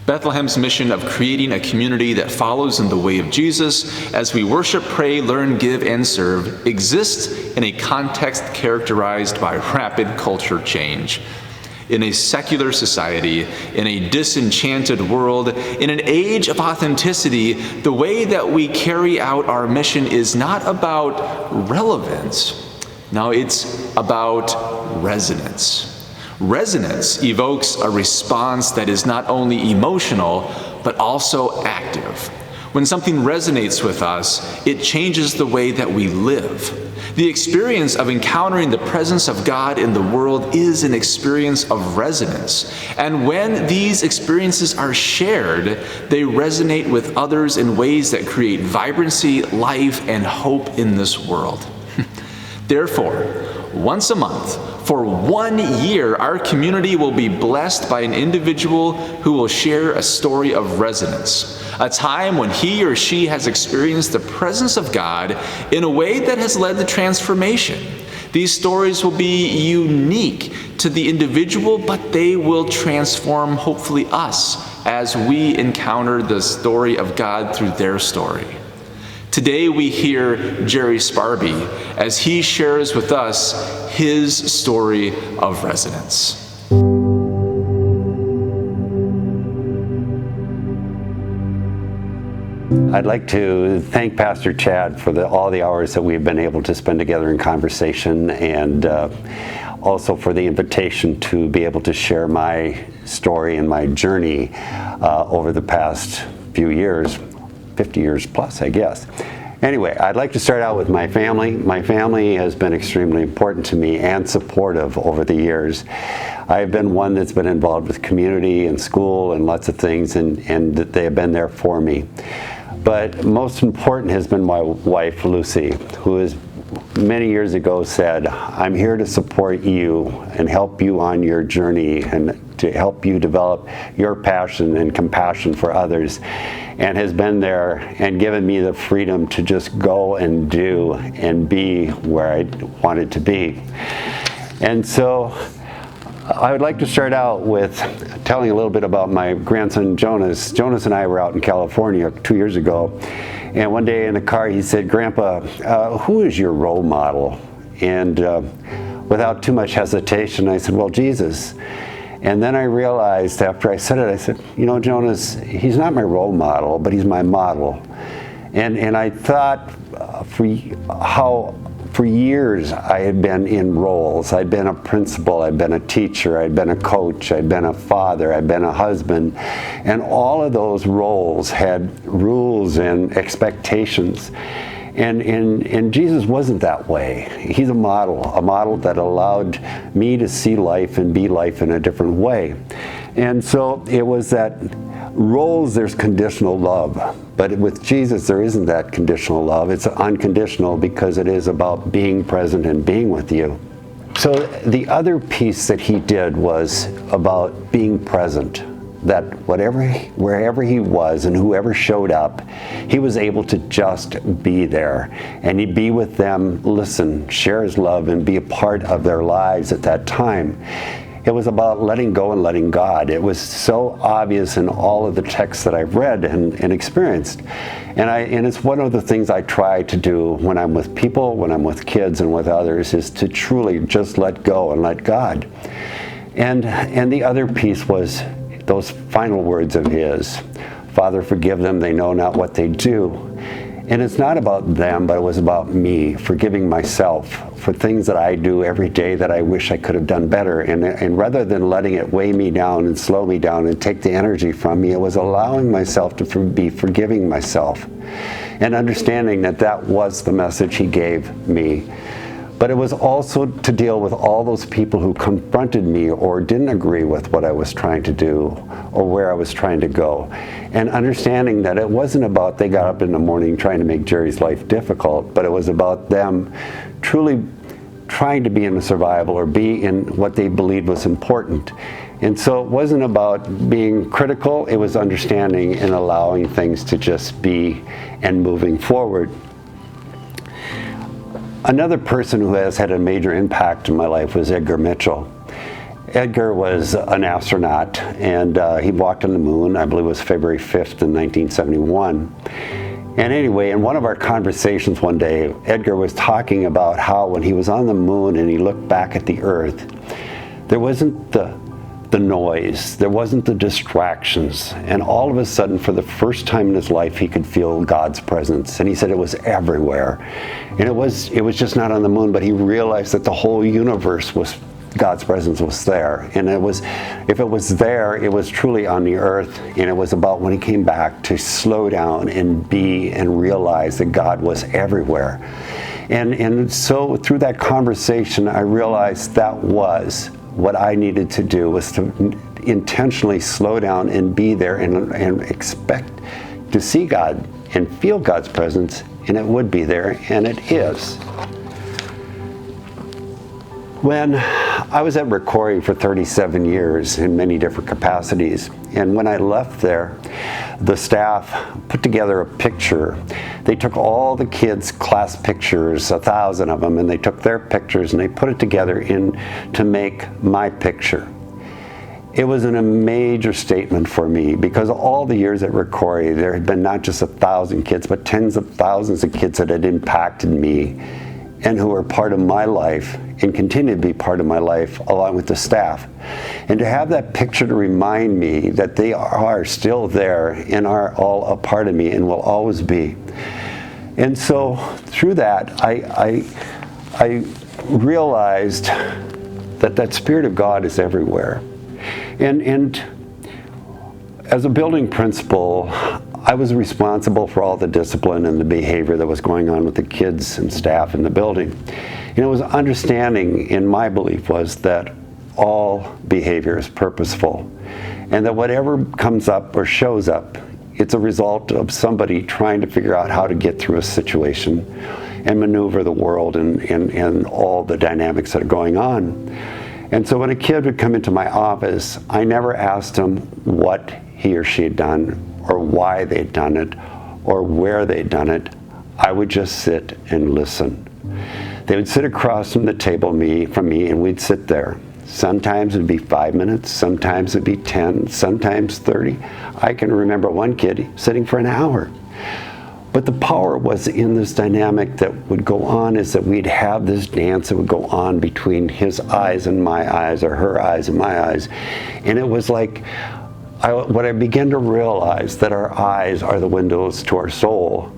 Bethlehem's mission of creating a community that follows in the way of Jesus as we worship, pray, learn, give, and serve exists in a context characterized by rapid culture change. In a secular society, in a disenchanted world, in an age of authenticity, the way that we carry out our mission is not about relevance. No, it's about resonance. Resonance evokes a response that is not only emotional, but also active. When something resonates with us, it changes the way that we live. The experience of encountering the presence of God in the world is an experience of resonance. And when these experiences are shared, they resonate with others in ways that create vibrancy, life, and hope in this world. Therefore, once a month, for 1 year, our community will be blessed by an individual who will share a story of resonance, a time when he or she has experienced the presence of God in a way that has led to transformation. These stories will be unique to the individual, but they will transform, hopefully, us as we encounter the story of God through their story. Today we hear Jerry Sparby as he shares with us his story of resonance. I'd like to thank Pastor Chad for all the hours that we've been able to spend together in conversation, and also for the invitation to be able to share my story and my journey over the past few years. 50 years plus, I guess. Anyway, I'd like to start out with my family. My family has been extremely important to me and supportive over the years. I've been one that's been involved with community and school and lots of things, and they have been there for me. But most important has been my wife, Lucy, who has many years ago said, I'm here to support you and help you on your journey and to help you develop your passion and compassion for others, and has been there and given me the freedom to just go and do and be where I wanted to be. And so I would like to start out with telling a little bit about my grandson, Jonas. Jonas and I were out in California 2 years ago, and one day in the car he said, Grandpa, who is your role model? And without too much hesitation, I said, well, Jesus. And then I realized after I said it, I said, you know, Jonas, he's not my role model, but he's my model. And I thought for years I had been in roles. I'd been a principal, I'd been a teacher, I'd been a coach, I'd been a father, I'd been a husband. And all of those roles had rules and expectations. And Jesus wasn't that way. He's a model that allowed me to see life and be life in a different way. And so it was that roles, there's conditional love. But with Jesus, there isn't that conditional love. It's unconditional because it is about being present and being with you. So the other piece that he did was about being present. That wherever he was and whoever showed up, he was able to just be there. And he'd be with them, listen, share his love, and be a part of their lives at that time. It was about letting go and letting God. It was so obvious in all of the texts that I've read and experienced. And it's one of the things I try to do when I'm with people, when I'm with kids and with others, is to truly just let go and let God. And the other piece was those final words of his, Father, forgive them, they know not what they do. And it's not about them, but it was about me, forgiving myself for things that I do every day that I wish I could have done better. And rather than letting it weigh me down and slow me down and take the energy from me, it was allowing myself to be forgiving myself and understanding that that was the message he gave me. But it was also to deal with all those people who confronted me or didn't agree with what I was trying to do or where I was trying to go. And understanding that it wasn't about they got up in the morning trying to make Jerry's life difficult, but it was about them truly trying to be in a survival or be in what they believed was important. And so it wasn't about being critical, it was understanding and allowing things to just be and moving forward. Another person who has had a major impact in my life was Edgar Mitchell. Edgar was an astronaut, and he walked on the moon, I believe it was February 5th in 1971. And anyway, in one of our conversations one day, Edgar was talking about how when he was on the moon and he looked back at the Earth, there wasn't the noise, there wasn't the distractions, and all of a sudden, for the first time in his life, he could feel God's presence. And he said it was everywhere. And it was just not on the moon, but he realized that the whole universe was, God's presence was there. And it was, if it was there, it was truly on the earth. And it was about when he came back to slow down and be and realize that God was everywhere. And so through that conversation, I realized that was what I needed to do, was to intentionally slow down and be there and expect to see God and feel God's presence, and it would be there, and it is. When I was at Recory for 37 years in many different capacities, and when I left there, the staff put together a picture. They took all the kids' class pictures, 1,000 of them, and they took their pictures and they put it together to make my picture. It was a major statement for me, because all the years at Recory, there had been not just 1,000 kids, but tens of thousands of kids that had impacted me and who were part of my life and continue to be part of my life along with the staff. And to have that picture to remind me that they are still there and are all a part of me and will always be. And so through that, I realized that Spirit of God is everywhere. And as a building principal, I was responsible for all the discipline and the behavior that was going on with the kids and staff in the building. And it was understanding, in my belief, was that all behavior is purposeful, and that whatever comes up or shows up, it's a result of somebody trying to figure out how to get through a situation and maneuver the world and all the dynamics that are going on. And so when a kid would come into my office, I never asked him what he or she had done, or why they'd done it, or where they'd done it. I would just sit and listen. They would sit across from the table from me, and we'd sit there. Sometimes it'd be 5 minutes, sometimes it'd be 10, sometimes 30. I can remember one kid sitting for an hour. But the power was in this dynamic that would go on, is that we'd have this dance that would go on between his eyes and my eyes, or her eyes and my eyes. And it was like, what I began to realize, that our eyes are the windows to our soul.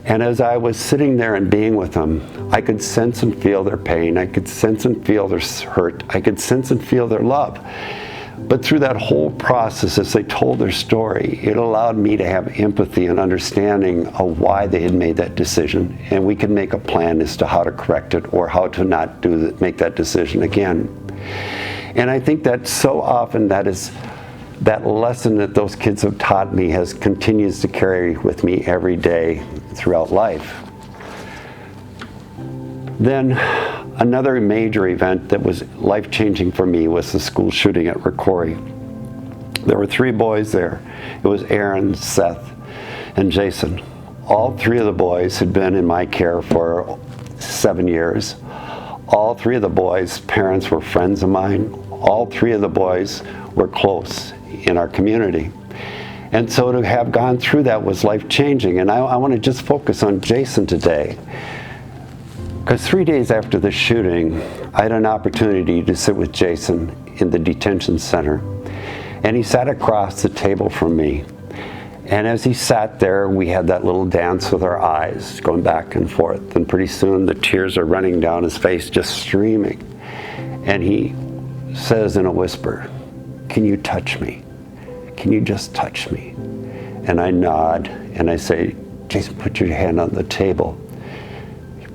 And as I was sitting there and being with them, I could sense and feel their pain. I could sense and feel their hurt. I could sense and feel their love. But through that whole process, as they told their story, it allowed me to have empathy and understanding of why they had made that decision. And we could make a plan as to how to correct it, or how to not make that decision again. And I think that so often that lesson that those kids have taught me continues to carry with me every day throughout life. Then another major event that was life-changing for me was the school shooting at Recory. There were 3 boys there. It was Aaron, Seth, and Jason. All 3 of the boys had been in my care for 7 years. All 3 of the boys' parents were friends of mine. All 3 of the boys were close in our community. And so to have gone through that was life-changing. And I want to just focus on Jason today. Because 3 days after the shooting, I had an opportunity to sit with Jason in the detention center. And he sat across the table from me. And as he sat there, we had that little dance with our eyes, going back and forth. And pretty soon the tears are running down his face, just streaming. And he says in a whisper, "Can you touch me? Can you just touch me?" And I nod and I say, "Jason, put your hand on the table."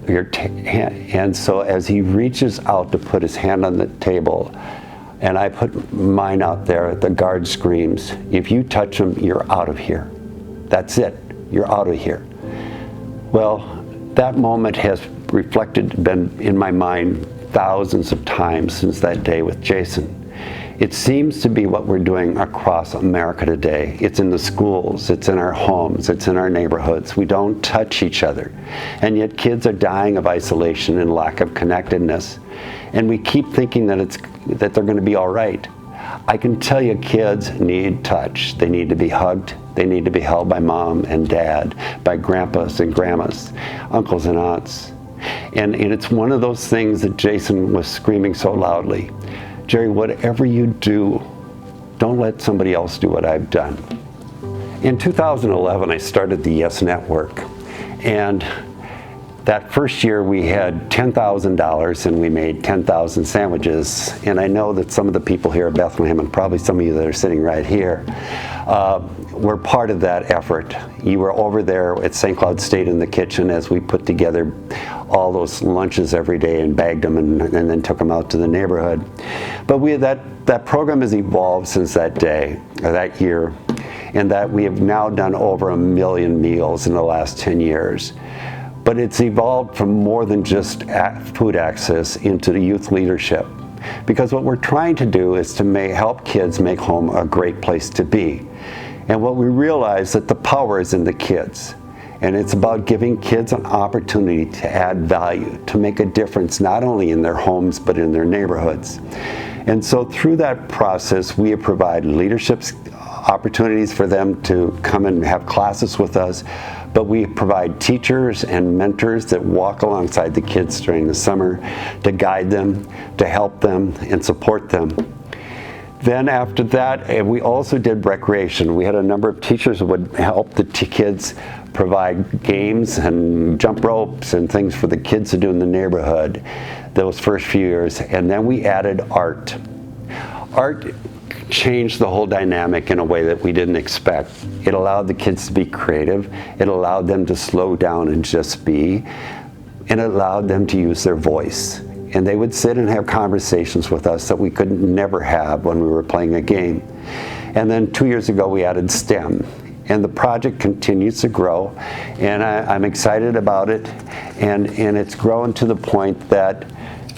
And so as he reaches out to put his hand on the table, and I put mine out there, the guard screams, "If you touch him, you're out of here. That's it. You're out of here." Well, that moment has been in my mind thousands of times since that day with Jason. It seems to be what we're doing across America today. It's in the schools, it's in our homes, it's in our neighborhoods. We don't touch each other. And yet kids are dying of isolation and lack of connectedness. And we keep thinking that they're going to be all right. I can tell you kids need touch. They need to be hugged. They need to be held by mom and dad, by grandpas and grandmas, uncles and aunts. And it's one of those things that Jason was screaming so loudly. Jerry, whatever you do, don't let somebody else do what I've done. In 2011, I started the Yes Network. And that first year we had $10,000 and we made 10,000 sandwiches. And I know that some of the people here at Bethlehem, and probably some of you that are sitting right here, were part of that effort. You were over there at St. Cloud State in the kitchen as we put together all those lunches every day and bagged them and then took them out to the neighborhood. But that program has evolved since that day, or that year, and that we have now done over 1 million meals in the last 10 years. But it's evolved from more than just food access into the youth leadership. Because what we're trying to do is to help kids make home a great place to be. And what we realize that the power is in the kids. And it's about giving kids an opportunity to add value, to make a difference not only in their homes but in their neighborhoods. And so through that process, we provide leadership opportunities for them to come and have classes with us, but we provide teachers and mentors that walk alongside the kids during the summer to guide them, to help them, and support them. Then after that, we also did recreation. We had a number of teachers who would help the kids provide games and jump ropes and things for the kids to do in the neighborhood those first few years. And then we added art. Art changed the whole dynamic in a way that we didn't expect. It allowed the kids to be creative. It allowed them to slow down and just be. And it allowed them to use their voice. And they would sit and have conversations with us that we could never have when we were playing a game. And then 2 years ago, we added STEM. And the project continues to grow. And I'm excited about it. And it's grown to the point that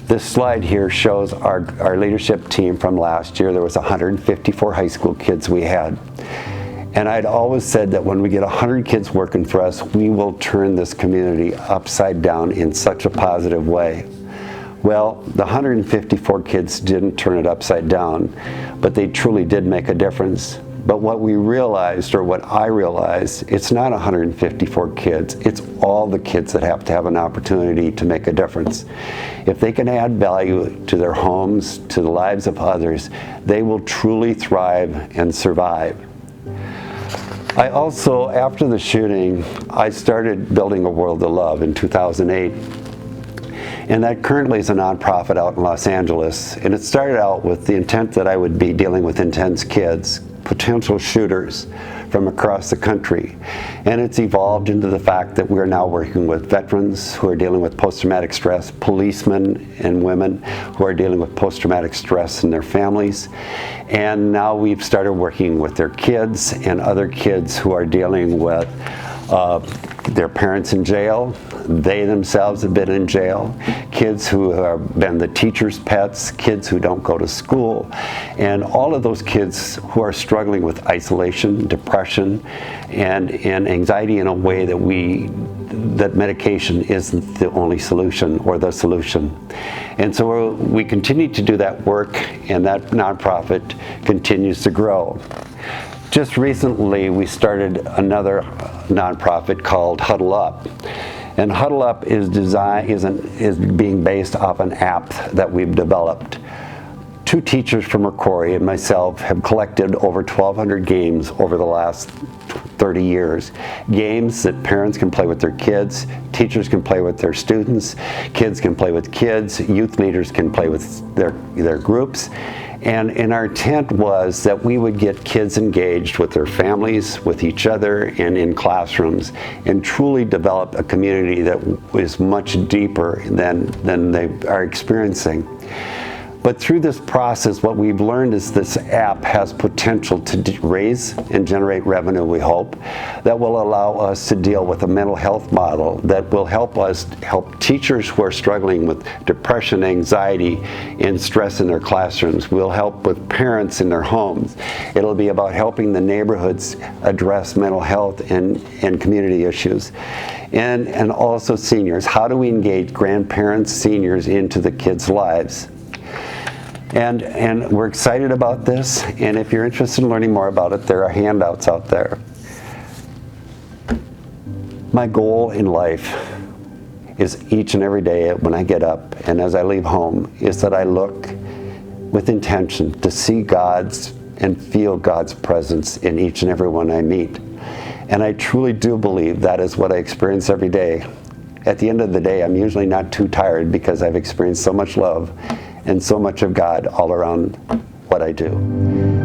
this slide here shows our leadership team from last year. There was 154 high school kids we had. And I'd always said that when we get 100 kids working for us, we will turn this community upside down in such a positive way. Well, the 154 kids didn't turn it upside down, but they truly did make a difference. But what we realized, or what I realized, it's not 154 kids, it's all the kids that have to have an opportunity to make a difference. If they can add value to their homes, to the lives of others, they will truly thrive and survive. I also, after the shooting, I started building a World of Love in 2008. And that currently is a nonprofit out in Los Angeles. And it started out with the intent that I would be dealing with intense kids, potential shooters from across the country. And it's evolved into the fact that we're now working with veterans who are dealing with post-traumatic stress, policemen and women who are dealing with post-traumatic stress in their families. And now we've started working with their kids and other kids who are dealing with their parents in jail. They themselves have been in jail. Kids who have been the teachers' pets, kids who don't go to school, and all of those kids who are struggling with isolation, depression, and anxiety in a way that medication isn't the only solution or the solution. And so we continue to do that work, and that nonprofit continues to grow. Just recently, we started another nonprofit called Huddle Up. And Huddle Up is being based off an app that we've developed. 2 teachers from Recory and myself have collected over 1,200 games over the last 30 years. Games that parents can play with their kids, teachers can play with their students, kids can play with kids, youth leaders can play with their groups. And our intent was that we would get kids engaged with their families, with each other, and in classrooms, and truly develop a community that is much deeper than they are experiencing. But through this process, what we've learned is this app has potential to raise and generate revenue, we hope, that will allow us to deal with a mental health model that will help us help teachers who are struggling with depression, anxiety, and stress in their classrooms. We'll help with parents in their homes. It'll be about helping the neighborhoods address mental health and community issues. And also seniors. How do we engage grandparents, seniors into the kids' lives? And we're excited about this, and if you're interested in learning more about it, there are handouts out there. My goal in life is each and every day when I get up and as I leave home is that I look with intention to see God's and feel God's presence in each and every one I meet. And I truly do believe that is what I experience every day. At the end of the day, I'm usually not too tired because I've experienced so much love and so much of God all around what I do.